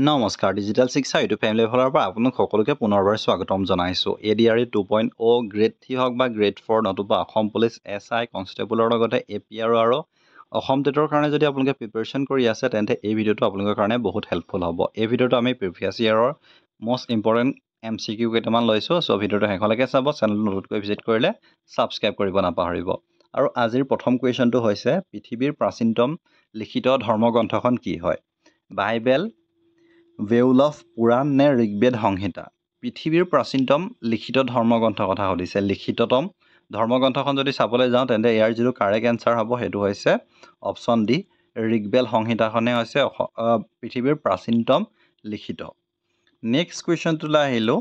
নমস্কাৰ ডিজিটেল শিক্ষা YouTube family ফালৰ পৰা আপোনাক সকলোকে পুনৰবাৰ স্বাগতম জনাইছোঁ ADRE 2.0 গ্ৰেড 3 হওক বা গ্ৰেড 4 নতুবা অসম পুলিচ SI কনষ্টেবলৰ লগতে APR আৰু অসম টেটৰ কাৰণে যদি আপোনালোকে প্ৰিপাৰেচন কৰি আছে তেন্তে এই ভিডিঅ'টো আপোনালোকৰ কাৰণে বহুত হেল্পফুল হ'ব। এই ভিডিঅ'টো আমি প্ৰিভিয়াছ ইয়াৰৰ মোষ্ট ইম্পৰ্টেণ্ট MCQ কেইটামান লৈছোঁ। চ' ভিডিঅ'টো শেষলৈকে চাব, চেনেলটো নতুনকৈ ভিজিট কৰিলে ছাবস্ক্ৰাইব কৰিব নাপাহৰিব। আৰু আজিৰ প্ৰথম কুৱেশ্যনটো হৈছে পৃথিৱীৰ প্ৰাচীনতম লিখিত ধৰ্মগ্ৰন্থখন কি হয়? বাইবেল, বেউলফ পুৰাণ নে ঋগ্বেদ সংহিতা? পৃথিৱীৰ প্ৰাচীনতম লিখিত ধৰ্মগ্ৰন্থৰ কথা সুধিছে। লিখিততম ধৰ্মগ্ৰন্থখন যদি চাবলৈ যাওঁ তেন্তে ইয়াৰ যিটো কাৰেক্ট এনচাৰ হ'ব সেইটো হৈছে অপশ্যন ডি, ঋগ্বেদ সংহিতাখনে হৈছে পৃথিৱীৰ প্ৰাচীনতম লিখিত। নেক্সট কুৱেশ্যনটোলৈ আহিলোঁ।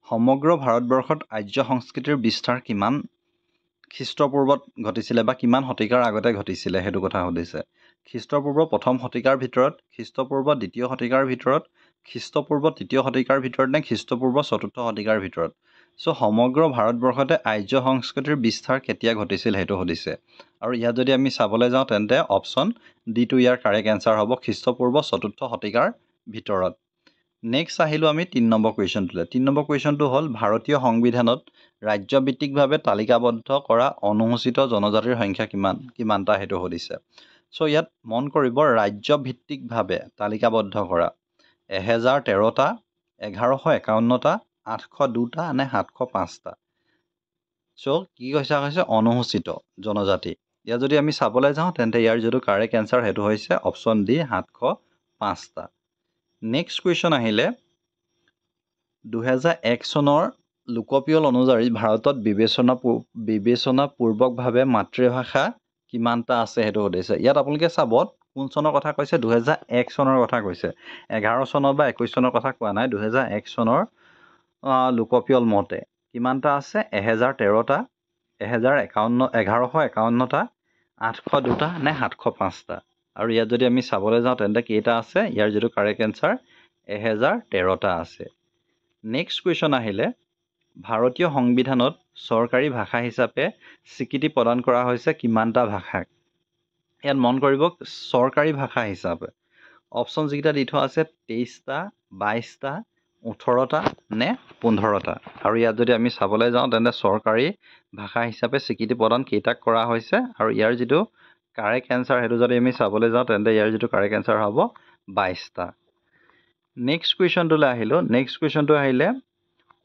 সমগ্ৰ ভাৰতবৰ্ষত আৰ্য সংস্কৃতিৰ বিস্তাৰ কিমান খ্ৰীষ্টপূৰ্বত ঘটিছিলে বা কিমান শতিকাৰ আগতে ঘটিছিলে সেইটো কথা সুধিছে। খ্ৰীষ্টপূৰ্ব প্ৰথম শতিকাৰ ভিতৰত, খ্ৰীষ্টপূৰ্ব দ্বিতীয় শতিকাৰ ভিতৰত, খ্ৰীষ্টপূৰ্ব তৃতীয় শতিকাৰ ভিতৰত নে খ্ৰীষ্টপূৰ্ব চতুৰ্থ শতিকাৰ ভিতৰত? চ' সমগ্ৰ ভাৰতবৰ্ষতে আৰ্য সংস্কৃতিৰ বিস্তাৰ কেতিয়া ঘটিছিল সেইটো সুধিছে। আৰু ইয়াত যদি আমি চাবলৈ যাওঁ তেন্তে অপশ্যন ডিটো ইয়াৰ কাৰেক্ট এনচাৰ হ'ব, খ্ৰীষ্টপূৰ্ব চতুৰ্থ শতিকাৰ ভিতৰত। নেক্সট আহিলোঁ আমি 3 নম্বৰ কুৱেশ্যনটোলৈ। 3 নম্বৰ কুৱেশ্যনটো হ'ল ভাৰতীয় সংবিধানত ৰাজ্যভিত্তিকভাৱে তালিকাবদ্ধ কৰা অনুসূচিত জনজাতিৰ সংখ্যা কিমানটা সেইটো সুধিছে। চ' ইয়াত মন কৰিব ৰাজ্যভিত্তিকভাৱে তালিকাবদ্ধ কৰা 1013টা, 1151টা, 802টা নে 705টা? চ' কি হৈছে অনুসূচিত জনজাতি। ইয়াত যদি আমি চাবলৈ যাওঁ তেন্তে ইয়াৰ যিটো কাৰেক্ট এনচাৰ সেইটো হৈছে অপশ্যন ডি 705টা। নেক্সট কুৱেশ্যন আহিলে 2001 চনৰ লোকপিয়ল অনুযায়ী ভাৰতত বিবেচনাপূৰ্বকভাৱে মাতৃভাষা কিমানটা আছে সেইটো সুধিছে। ইয়াত আপোনালোকে চাব কোন চনৰ কথা কৈছে, 2001 চনৰ কথা কৈছে। 11 চনৰ বা 21 চনৰ কথা কোৱা নাই। 2001 চনৰ লোকপিয়ল মতে কিমানটা আছে? 1013টা, 1151টা, 802টা নে 705টা? আৰু ইয়াত যদি আমি চাবলৈ যাওঁ তেন্তে কেইটা আছে? ইয়াৰ যিটো কাৰেক্ট এনচাৰ 1013টা আছে। নেক্সট কুৱেশ্যন আহিলে ভাৰতীয় সংবিধানত চৰকাৰী ভাষা হিচাপে স্বীকৃতি প্ৰদান কৰা হৈছে কিমানটা ভাষাক? ইয়াত মন কৰিব চৰকাৰী ভাষা হিচাপে অপশ্যন যিকেইটা দি থোৱা আছে 23টা, 22টা, 18টা নে 15টা? আৰু ইয়াত যদি আমি চাবলৈ যাওঁ তেন্তে চৰকাৰী ভাষা হিচাপে স্বীকৃতি প্ৰদান কেইটাক কৰা হৈছে? আৰু ইয়াৰ যিটো কাৰেক্ট এনচাৰ সেইটো যদি আমি চাবলৈ যাওঁ তেন্তে ইয়াৰ যিটো কাৰেক্ট এনচাৰ হ'ব 22টা। নেক্সট কুৱেশ্যনটোলৈ আহিলোঁ। নেক্সট কুৱেশ্যনটো আহিলে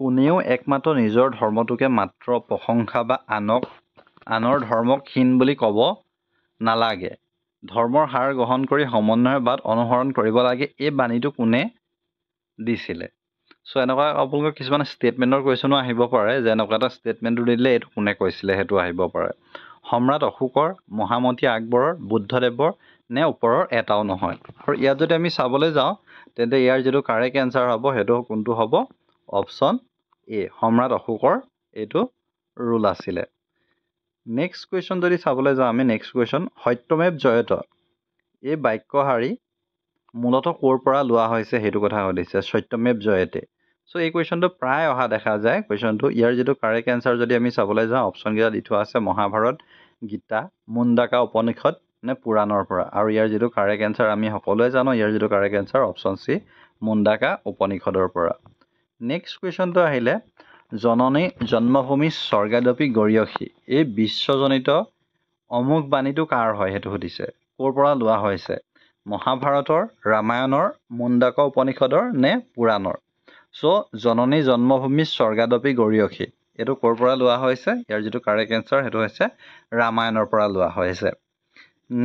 কোনেও একমাত্ৰ নিজৰ ধৰ্মটোকে মাত্ৰ প্ৰশংসা বা আনৰ ধৰ্মক হীন বুলি ক'ব নালাগে, ধৰ্মৰ হাৰ গ্ৰহণ কৰি সমন্বয়ৰ বাট অনুসৰণ কৰিব লাগে, এই বাণীটো কোনে দিছিলে? চ' এনেকুৱা আপোনালোকৰ কিছুমান ষ্টেটমেণ্টৰ কুৱেশ্যনো আহিব পাৰে যে এনেকুৱা এটা ষ্টেটমেণ্টটো দিলে এইটো কোনে কৈছিলে সেইটো আহিব পাৰে। সম্ৰাট অশোকৰ, মহামতী আকবৰৰ, বুদ্ধদেৱৰ নে ওপৰৰ এটাও নহয়? আৰু ইয়াত যদি আমি চাবলৈ যাওঁ তেন্তে ইয়াৰ যিটো কাৰেক্ট এনচাৰ হ'ব সেইটো কোনটো হ'ব? অপশ্যন এ, সম্ৰাট অশোকৰ এইটো ৰুল আছিলে। নেক্সট কুৱেশ্যন যদি চাবলৈ যাওঁ আমি নেক্সট কুৱেশ্যন সত্যমেৱ জয়তে এই বাক্যশাৰী মূলতঃ ক'ৰ পৰা লোৱা হৈছে সেইটো কথা সুধিছে। সত্যমেৱ জয়তে। চ' এই কুৱেশ্যনটো প্ৰায় অহা দেখা যায় কুৱেশ্যনটো। ইয়াৰ যিটো কাৰেক্ট এনচাৰ যদি আমি চাবলৈ যাওঁ অপশ্যনকেইটা দি থোৱা আছে মহাভাৰত, গীতা, মুণ্ডাকা উপনিষদ নে পুৰাণৰ পৰা? আৰু ইয়াৰ যিটো কাৰেক্ট এনচাৰ আমি সকলোৱে জানো ইয়াৰ যিটো কাৰেক্ট এনচাৰ অপশ্যন চি, মুণ্ডাকা উপনিষদৰ পৰা। নেক্সট কুৱেশ্যনটো আহিলে জননী জন্মভূমি স্বৰ্গাদপি গৰীয়সী এই বিশ্বজনিত অমুক বাণীটো কাৰ হয় সেইটো সুধিছে। ক'ৰ পৰা লোৱা হৈছে? মহাভাৰতৰ, ৰামায়ণৰ, মুণ্ডাকা উপনিষদৰ নে পুৰাণৰ? চ' জননী জন্মভূমি স্বৰ্গাদপি গৰীয়সী এইটো ক'ৰ পৰা লোৱা হৈছে? ইয়াৰ যিটো কাৰেক্ট এনচাৰ সেইটো হৈছে ৰামায়ণৰ পৰা লোৱা হৈছে।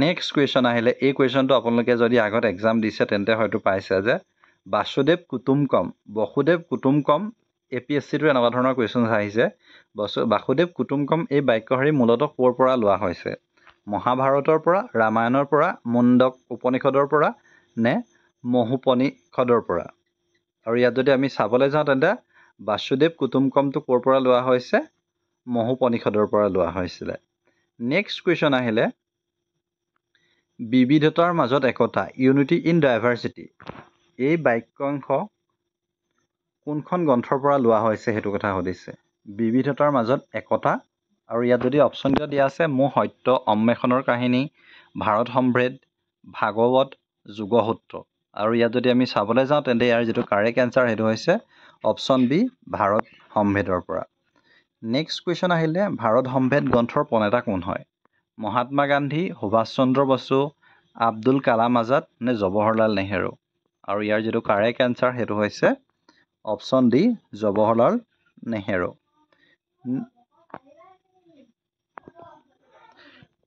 নেক্সট কুৱেশ্যন আহিলে এই কুৱেশ্যনটো আপোনালোকে যদি আগত এক্সাম দিছে তেন্তে হয়তো পাইছে যে বাসুদেৱ কুটুম্বকম APSCটো এনেকুৱা ধৰণৰ কুৱেশ্যন আহিছে। বাসুদেৱ কুটুম্বকম এই বাক্যশাৰী মূলতঃ ক'ৰ পৰা লোৱা হৈছে? মহাভাৰতৰ পৰা, ৰামায়ণৰ পৰা, মুণ্ডক উপনিষদৰ পৰা নে মহোপনিষদৰ পৰা? আৰু ইয়াত যদি আমি চাবলৈ যাওঁ তেন্তে বাসুদেৱ কুটুম্বকমটো ক'ৰ পৰা লোৱা হৈছে? মহোপনিষদৰ পৰা লোৱা হৈছিলে। নেক্সট কুৱেশ্যন আহিলে বিবিধতাৰ মাজত একতা ইউনিটি ইন ডাইভাৰ্চিটি এই বাক্যাংশ কোনখন গ্ৰন্থৰ পৰা লোৱা হৈছে সেইটো কথা সুধিছে। বিবিধতাৰ মাজত একতা, আৰু ইয়াত যদি অপশ্যনকেইটা দিয়া আছে মোৰ সত্য, অন্বেষণৰ কাহিনী, ভাৰত সমভেদ, ভাগৱত, যোগসূত্ৰ। আৰু ইয়াত যদি আমি চাবলৈ যাওঁ তেন্তে ইয়াৰ যিটো কাৰেক্ট এনচাৰ সেইটো হৈছে অপশ্যন বি ভাৰত সম্ভেদৰ পৰা। নেক্সট কুৱেশ্যন আহিলে ভাৰত সম্ভেদ গ্ৰন্থৰ প্ৰণেতা কোন হয়? মহাত্মা গান্ধী, সুভাষ চন্দ্ৰ বসু, আব্দুল কালাম আজাদ নে জৱাহৰলাল নেহেৰু? আৰু ইয়াৰ যিটো কাৰেক্ট এনচাৰ সেইটো হৈছে অপশ্যন ডি জৱাহৰলাল নেহেৰু।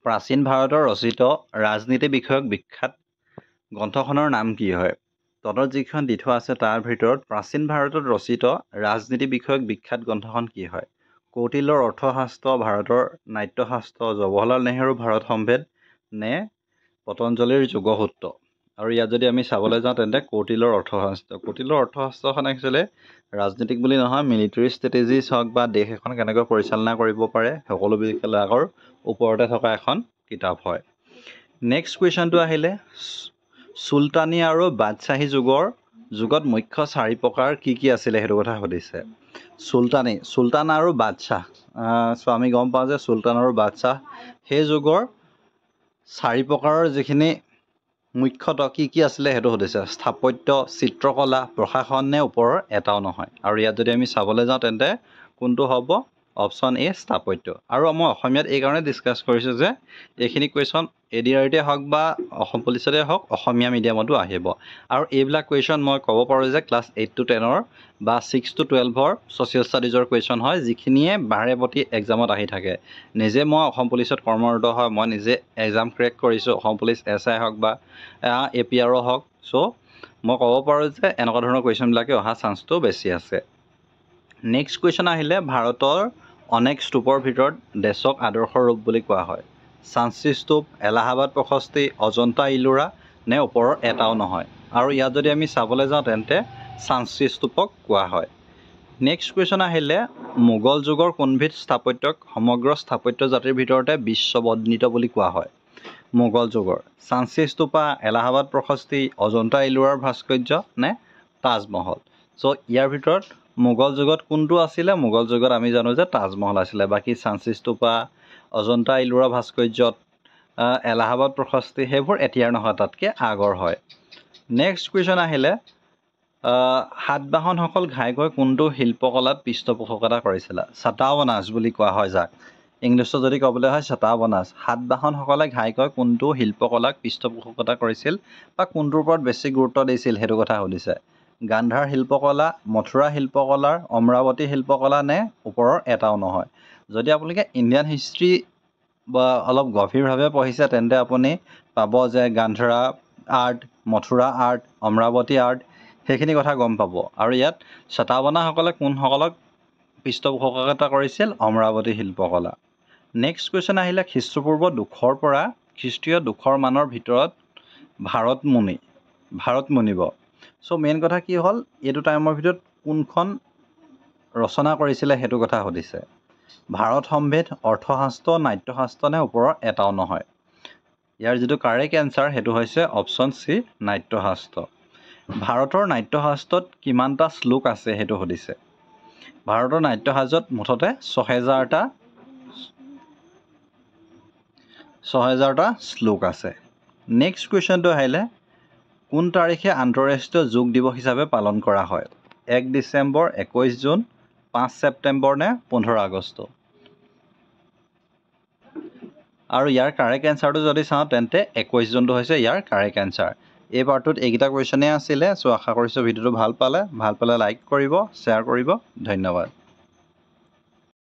প্ৰাচীন ভাৰতৰ ৰচিত ৰাজনীতি বিষয়ক বিখ্যাত গ্ৰন্থখনৰ নাম কি হয়? তলত যিখন দি থোৱা আছে তাৰ ভিতৰত প্ৰাচীন ভাৰতত ৰচিত ৰাজনীতি বিষয়ক বিখ্যাত গ্ৰন্থখন কি হয়? কৌটিল্যৰ অৰ্থশাস্ত্ৰ, ভাৰতৰ নাট্যশাস্ত্ৰ, জৱাহৰলাল নেহেৰু ভাৰত সম্ভেদ নে পতঞ্জলিৰ যোগসূত্ৰ? আৰু ইয়াত যদি আমি চাবলৈ যাওঁ তেন্তে কৌটিল্যৰ অৰ্থশাস্ত্ৰ। কৌটিল্যৰ অৰ্থশাস্ত্ৰখন একচুৱেলি ৰাজনীতিক বুলি নহয়, মিলিটাৰী ষ্ট্ৰেটেজিছ হওক বা দেশ এখন কেনেকৈ পৰিচালনা কৰিব পাৰে সকলোবিলাকৰ ওপৰতে থকা এখন কিতাপ হয়। নেক্সট কুৱেশ্যনটো আহিলে চুলতানী আৰু বাদশ্বাহী যুগত মুখ্য 4 প্ৰকাৰ কি আছিলে সেইটো কথা সুধিছে। চুলতান আৰু বাদশ্বাহ, চ' আমি গম পাওঁ যে চুলতান আৰু বাদশ্বাহ সেই যুগৰ 4 প্ৰকাৰৰ যিখিনি মুখ্যতঃ কি আছিলে সেইটো সুধিছে। স্থাপত্য, চিত্ৰকলা, প্ৰশাসন নে ওপৰৰ এটাও নহয়? আৰু ইয়াত যদি আমি চাবলৈ যাওঁ তেন্তে কোনটো হ'ব? অপশ্যন এ স্থাপত্য। আৰু মই অসমীয়াত এইকাৰণে ডিছকাছ কৰিছোঁ যে এইখিনি কুৱেশ্যন ADRতে হওক বা অসম পুলিচতে হওক অসমীয়া মিডিয়ামতো আহিব। আৰু এইবিলাক কুৱেশ্যন মই ক'ব পাৰোঁ যে ক্লাছ 8 to 10 বা 6 to 12 ছ'চিয়েল ষ্টাডিজৰ কুৱেশ্যন হয়, যিখিনিয়ে বাৰে প্ৰতি এক্সামত আহি থাকে। নিজে মই অসম পুলিচত কৰ্মৰত হয়, মই নিজে এক্সাম ক্ৰেক কৰিছোঁ, অসম পুলিচ SI হওক বা APR হওক। চ' মই ক'ব পাৰোঁ যে এনেকুৱা ধৰণৰ কুৱেশ্যনবিলাকে অহা চান্সটো বেছি আছে। নেক্সট কুৱেশ্যন আহিলে ভাৰতৰ অনেক স্তূপৰ ভিতৰত দেশক আদৰ্শ ৰূপ বুলি কোৱা হয়। চাঞ্চি স্তূপ, এলাহাবাদ প্ৰশস্তি, অজন্তা ইলোৰা নে ওপৰৰ এটাও নহয়? আৰু ইয়াত যদি আমি চাবলৈ যাওঁ তেন্তে চাঞ্চি স্তূপক কোৱা হয়। নেক্সট কুৱেশ্যন আহিলে মোগল যুগৰ কোনবিধ স্থাপত্যক সমগ্ৰ স্থাপত্য জাতিৰ ভিতৰতে বিশ্ববন্দিত বুলি কোৱা হয়? মোগল যুগৰ চাঞ্চি স্তূপা, এলাহাবাদ প্ৰশস্তি, অজন্তা ইলোৰাৰ ভাস্কৰ্য নে তাজমহল? চ' ইয়াৰ ভিতৰত মোগল যুগত কোনটো আছিলে? মোগল যুগত আমি জানো যে তাজমহল আছিলে। বাকী চাঞ্চি স্তূপা, অজন্তা ইলোৰা ভাস্কৰ্যত, এলাহাবাদ প্ৰশস্তি সেইবোৰ এতিয়াৰ নহয়, তাতকৈ আগৰ হয়। নেক্সট কুৱেশ্যন আহিলে সাতবাহনসকল ঘাইকৈ কোনটো শিল্পকলাত পৃষ্ঠপোষকতা কৰিছিলে? চাটাৱানাছ বুলি কোৱা হয় যাক। ইংলিছত যদি ক'বলৈ হয় চাটাৱানাছ। সাতবাহনসকলে ঘাইকৈ কোনটো শিল্পকলাক পৃষ্ঠপোষকতা কৰিছিল বা কোনটোৰ ওপৰত বেছি গুৰুত্ব দিছিল সেইটো কথা সুধিছে। গান্ধাৰ শিল্পকলা, মথুৰা শিল্পকলাৰ, অমৰাৱতী শিল্পকলা নে ওপৰৰ এটাও নহয়? যদি আপোনালোকে ইণ্ডিয়ান হিষ্ট্ৰী বা অলপ গভীৰভাৱে পঢ়িছে তেন্তে আপুনি পাব যে Gandhara art, Mathura art, Amaravati art সেইখিনি কথা গম পাব। আৰু ইয়াত চাটাৱানাসকলে কোনসকলক পৃষ্ঠপোষকতা কৰিছিল? অমৰাৱতী শিল্পকলা। নেক্সট কুৱেশ্যন আহিলে খ্ৰীষ্টপূৰ্ব 200 পৰা খ্ৰীষ্টীয় 200 মানৰ ভিতৰত ভাৰত মুনিব। চ' মেইন কথা কি হ'ল, এইটো টাইমৰ ভিতৰত কোনখন ৰচনা কৰিছিলে সেইটো কথা সুধিছে। ভাৰত সম্ভেদ, অৰ্থশাস্ত্ৰ, নাট্যশাস্ত্ৰ নে ওপৰৰ এটাও নহয়? ইয়াৰ যিটো কাৰেক্ট এনচাৰ সেইটো হৈছে অপশ্যন চি নাট্যশাস্ত্ৰ। ভাৰতৰ নাট্যশাস্ত্ৰত কিমানটা শ্লোক আছে সেইটো সুধিছে। ভাৰতৰ নাট্যশাস্ত্ৰত মুঠতে 6000টা শ্লোক আছে। নেক্সট কুৱেশ্যনটো আহিলে কোন তাৰিখে আন্তঃৰাষ্ট্ৰীয় যোগ দিৱস হিচাপে পালন কৰা হয়? 1 ডিচেম্বৰ, 21 জুন, 5 ছেপ্টেম্বৰ নে 15 আগষ্ট? আৰু ইয়াৰ কাৰেক্ট এনচাৰটো যদি চাওঁ তেন্তে 21 জুনটো হৈছে ইয়াৰ কাৰেক্ট এনচাৰ। এই পাৰ্টটোত এইকেইটা কুৱেশ্যনেই আছিলে। চ' আশা কৰিছোঁ ভিডিঅ'টো ভাল পালে লাইক কৰিব, শ্বেয়াৰ কৰিব। ধন্যবাদ।